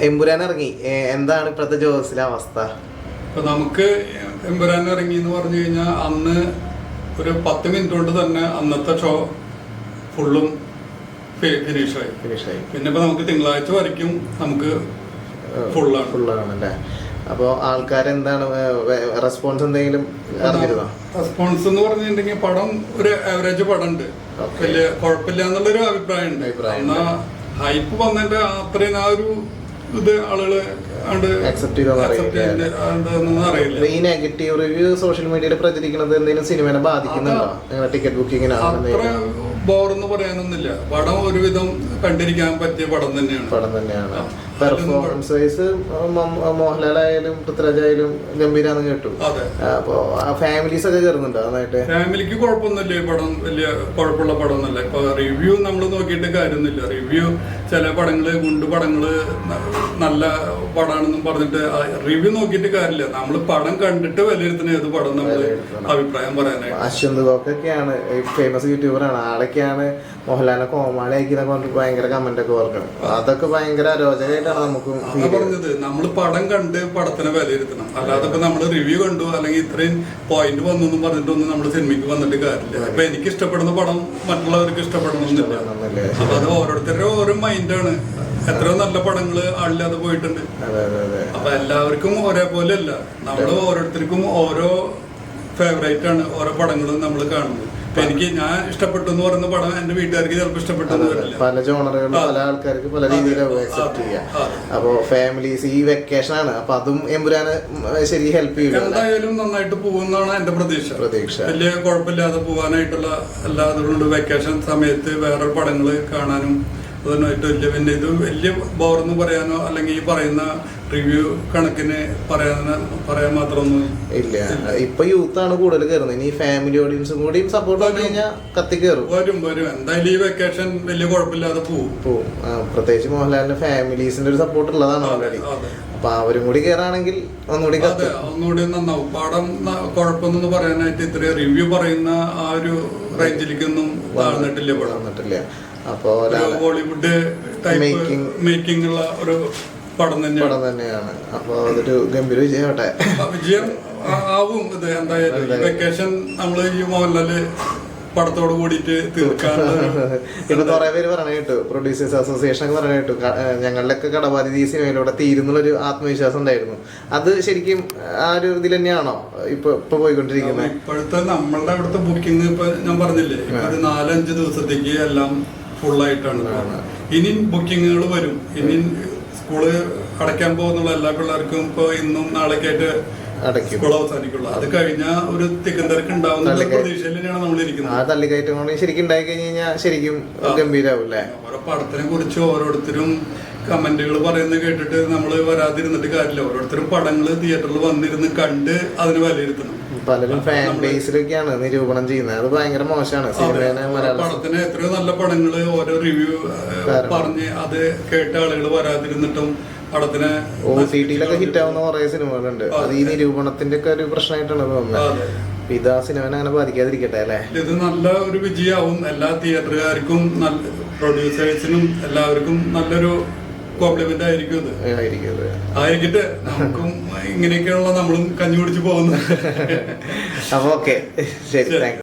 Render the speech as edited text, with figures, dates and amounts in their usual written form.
എമ്പുരാൻ ഇറങ്ങി, എന്താണ് ഇപ്പോഴത്തെ ജോസിലെ അവസ്ഥ? ഇപ്പൊ നമുക്ക് എമ്പുരാൻ ഇറങ്ങി എന്ന് പറഞ്ഞു കഴിഞ്ഞാൽ അന്ന് ഒരു 10 മിനിറ്റ് കൊണ്ട് തന്നെ അന്നത്തെ ഷോ ഫുള്ളും ഫിനിഷായി. പിന്നെ ഇപ്പൊ നമുക്ക് തിങ്കളാഴ്ച വരയ്ക്കും നമുക്ക് ഫുള്ളാണല്ലേ. അപ്പോൾ ആൾക്കാരെന്താണ് റെസ്പോൺസ് എന്തെങ്കിലും അറിഞ്ഞിരുന്നോ? റെസ്പോൺസ് എന്ന് പറഞ്ഞിട്ടുണ്ടെങ്കിൽ പടം ഒരു ആവറേജ് പടം ഉണ്ട്, വലിയ കുഴപ്പമില്ല എന്നുള്ളൊരു അഭിപ്രായം ഉണ്ട്. എന്നാ ഹൈപ്പ് വന്നിട്ട് അത്രയും ആ ഒരു ഇത് ആളുകള് അക്സെപ്റ്റ് അറിയില്ല. ഈ നെഗറ്റീവ് റിവ്യൂ സോഷ്യൽ മീഡിയയിൽ പ്രചരിക്കുന്നത് എന്തെങ്കിലും സിനിമയെ ബാധിക്കുന്നുണ്ടോ? ടിക്കറ്റ് ബുക്കിങ്ങിന് ബോറെന്ന് പറയാനൊന്നുമില്ല. പടം ഒരുവിധം കണ്ടിരിക്കാൻ പറ്റിയ പടം തന്നെയാണ്. പെർഫോമൻസ് വൈസ് മോഹൻലാൽ ആയാലും പൃഥ്വിരാജ് ആയാലും ഗംഭീരാന്ന് കേട്ടു. അപ്പൊ ഫാമിലീസ് ഒക്കെ കയറുന്നുണ്ടോ നന്നായിട്ട്? ഫാമിലിക്ക് കുഴപ്പമൊന്നുമില്ല. ഈ പടം വലിയ കുഴപ്പമുള്ള പടമൊന്നുമല്ല. ഇപ്പൊ റിവ്യൂ നമ്മൾ നോക്കിയിട്ട് കാര്യമൊന്നുമില്ല. റിവ്യൂ ചില പടങ്ങള് ഗുണ്ട് പടങ്ങള് നല്ല പടമാണെന്നും പറഞ്ഞിട്ട് റിവ്യൂ നോക്കിയിട്ട് കാര്യമില്ല. നമ്മൾ പടം കണ്ടിട്ട് വിലയിരുത്തുന്ന ഏത് പടം നമ്മൾ അഭിപ്രായം പറയാനായിട്ട്. അശ്വന്ത് ഗോക്കൊക്കെയാണ് ഫേമസ് യൂട്യൂബറാണ്, ആളൊക്കെയാണ് മോഹൻലാലിനെ കോമാളി ആക്കിയെന്നൊക്കെ പറഞ്ഞിട്ട് ഭയങ്കര കമന്റ് ഒക്കെ ഓർക്കണം. അതൊക്കെ ഭയങ്കര അരോചകമായിട്ടാണ് നമുക്ക് പറഞ്ഞത്. നമ്മൾ പടം കണ്ട് പടത്തിനെ വിലയിരുത്തണം. അല്ലാതെ ഇപ്പൊ നമ്മൾ റിവ്യൂ കണ്ടു അല്ലെങ്കിൽ ഇത്രയും പോയിന്റ് വന്നു എന്ന് പറഞ്ഞിട്ടൊന്നും നമ്മൾ സിനിമയ്ക്ക് വന്നിട്ട് കാര്യമില്ല. അപ്പൊ എനിക്ക് ഇഷ്ടപ്പെടുന്ന പടം മറ്റുള്ളവർക്ക് ഇഷ്ടപ്പെടണമെന്നില്ല. അപ്പൊ അത് ഓരോരുത്തരുടെ ഓരോ മൈൻഡാണ്. എത്രയോ നല്ല പടങ്ങള് ആളില്ലാതെ പോയിട്ടുണ്ട്. അപ്പൊ എല്ലാവർക്കും ഒരേപോലെ അല്ല. നമ്മൾ ഓരോരുത്തർക്കും ഓരോ ഫേവറേറ്റ് ആണ് ഓരോ പടങ്ങളും നമ്മൾ കാണുന്നത്. എനിക്ക് ഞാൻ ഇഷ്ടപ്പെട്ടു എന്ന് പറയുന്ന പടം എന്റെ വീട്ടുകാർക്ക് ചിലപ്പോൾ ഇഷ്ടപ്പെട്ടെന്ന് വരില്ല. പല ജോണറുകളും പല ആൾക്കാർക്ക് പല രീതിയിലാണ് അക്സെപ്റ്റ് ചെയ്യാം. അപ്പൊ ഫാമിലീസ് ഈ വെക്കേഷൻ ആണ്, അപ്പൊ അതും എമ്പുരാന് ശരി ഹെൽപ്പ് ചെയ്യും. എന്തായാലും നന്നായിട്ട് പോകുന്നതാണ് എന്റെ പ്രതീക്ഷ. വലിയ കുഴപ്പമില്ലാതെ പോകാനായിട്ടുള്ള എല്ലാ അതുകൊണ്ട് വെക്കേഷൻ സമയത്ത് വേറെ പടങ്ങള് കാണാനും അതിനായിട്ട് പിന്നെ ഇത് വലിയ ബോറെന്ന് പറയാനോ അല്ലെങ്കിൽ ഈ പറയുന്ന റിവ്യൂ കണക്കിന് പറയാൻ മാത്രമൊന്നും ഇല്ല. ഇപ്പൊ യൂത്ത് ആണ് കൂടുതൽ കയറുന്നത്. ഇനി ഫാമിലി ഓഡിയൻസും കൂടി സപ്പോർട്ട് ചെയ്ത് കഴിഞ്ഞാൽ കത്തി കയറും. വരും എന്തായാലും ഈ വെക്കേഷൻ വലിയ കുഴപ്പമില്ലാതെ പോവും. പ്രത്യേകിച്ച് മോഹൻലാലിന്റെ ഫാമിലീസിന്റെ ഒരു സപ്പോർട്ട് ഉള്ളതാണ് ഓൾറെഡി. അപ്പൊ അവരും കൂടി കയറാണെങ്കിൽ ഒന്നുകൂടി നന്നാവും. പടം കുഴപ്പമൊന്നും പറയാനായിട്ട് ഇത്ര റിവ്യൂ പറയുന്ന ആ ഒരു റേഞ്ചിലേക്കൊന്നും താഴ്ന്നിട്ടില്ല. അപ്പോ ബോളിവുഡ് മേക്കിംഗ് ഉള്ള ഒരു പടം തന്നെയാണ്. അപ്പൊ അതൊരു ഗംഭീര വിജയമാവട്ടെ. വിജയം ആവും. ഇത് എന്തായാലും വെക്കേഷൻ നമ്മള് ഈ മോഹൻലാല് പടത്തോട് കൂടിയിട്ട് തീർക്കാറുണ്ട്. ഇപ്പൊ കുറെ പേര് പറഞ്ഞു കേട്ടു, പ്രൊഡ്യൂസേഴ്സ് അസോസിയേഷൻ ഒക്കെ പറഞ്ഞു കേട്ടു, ഞങ്ങളുടെയൊക്കെ കടബാധ്യത ഈ സിനിമയിലൂടെ തീരുന്നുള്ളൊരു ആത്മവിശ്വാസം ഉണ്ടായിരുന്നു. അത് ശരിക്കും ആ ഒരു ഇതിൽ തന്നെയാണോ ഇപ്പൊ പോയിക്കൊണ്ടിരിക്കുന്നത്? ഇപ്പോഴത്തെ നമ്മളുടെ അവിടുത്തെ ബുക്കിംഗ് ഇപ്പൊ ഞാൻ പറഞ്ഞില്ലേ, ഒരു 4-5 ദിവസത്തേക്ക് എല്ലാം ഫുള്ളായിട്ടാണ്. ഇനി ബുക്കിങ്ങുകൾ വരും. ഇനി സ്കൂള് അടയ്ക്കാൻ പോകുന്നുള്ള എല്ലാ പിള്ളേർക്കും ഇപ്പൊ ഇന്നും നാളേക്ക് ആയിട്ട് സ്കൂൾ അവസാനിക്കുള്ളൂ. അത് കഴിഞ്ഞാൽ ഒരു തിക്കന്തരക്ക് ഉണ്ടാവുന്ന പ്രതീക്ഷയിൽ തന്നെയാണ് നമ്മളിരിക്കുന്നത്. ആ തള്ളിക്കയറ്റം ശരിക്കും ഉണ്ടായി കഴിഞ്ഞാൽ ശരിക്കും ഗംഭീരാവൂല്ലേ? ഓരോ പടത്തിനെ കുറിച്ച് ഓരോരുത്തരും കമന്റുകൾ പറയുന്നത് കേട്ടിട്ട് നമ്മൾ വരാതിരുന്നിട്ട് കാര്യമില്ല. ഓരോരുത്തരും പടങ്ങള് തിയേറ്ററിൽ വന്നിരുന്ന് കണ്ട് അതിന് വിലയിരുത്തണം. പലരും ഫാൻ ബേസിലൊക്കെയാണ് നിരൂപണം ചെയ്യുന്നത്. അത് ഭയങ്കര മോശമാണ്. പടത്തിന് എത്രയോ നല്ല പടങ്ങള് ഓരോ റിവ്യൂ പറഞ്ഞ് അത് കേട്ട ആളുകൾ വരാതിരുന്നിട്ടും പടത്തിന് OTT-ലൊക്കെ ഹിറ്റ് ആവുന്ന കുറെ സിനിമകളുണ്ട്. അത് ഈ നിരൂപണത്തിന്റെ ഒക്കെ ഒരു പ്രശ്നമായിട്ടാണ് തോന്നുന്നത്. ഇത് ആ സിനിമനെ അങ്ങനെ ബാധിക്കാതിരിക്കട്ടെ അല്ലെ? ഇത് നല്ല ഒരു വിജയമാവും. എല്ലാ തിയേറ്ററുകാർക്കും പ്രൊഡ്യൂസേഴ്സിനും എല്ലാവർക്കും നല്ലൊരു കോംപ്ലിമെന്റ് ആയിരിക്കും. ഇത് ആയിരിക്കട്ടെ. നമുക്കും ഇങ്ങനെയൊക്കെയുള്ള നമ്മളും കഞ്ഞി കുടിച്ച് പോകുന്നു. അപ്പൊ ഓക്കെ, ശരി, താങ്ക് യു.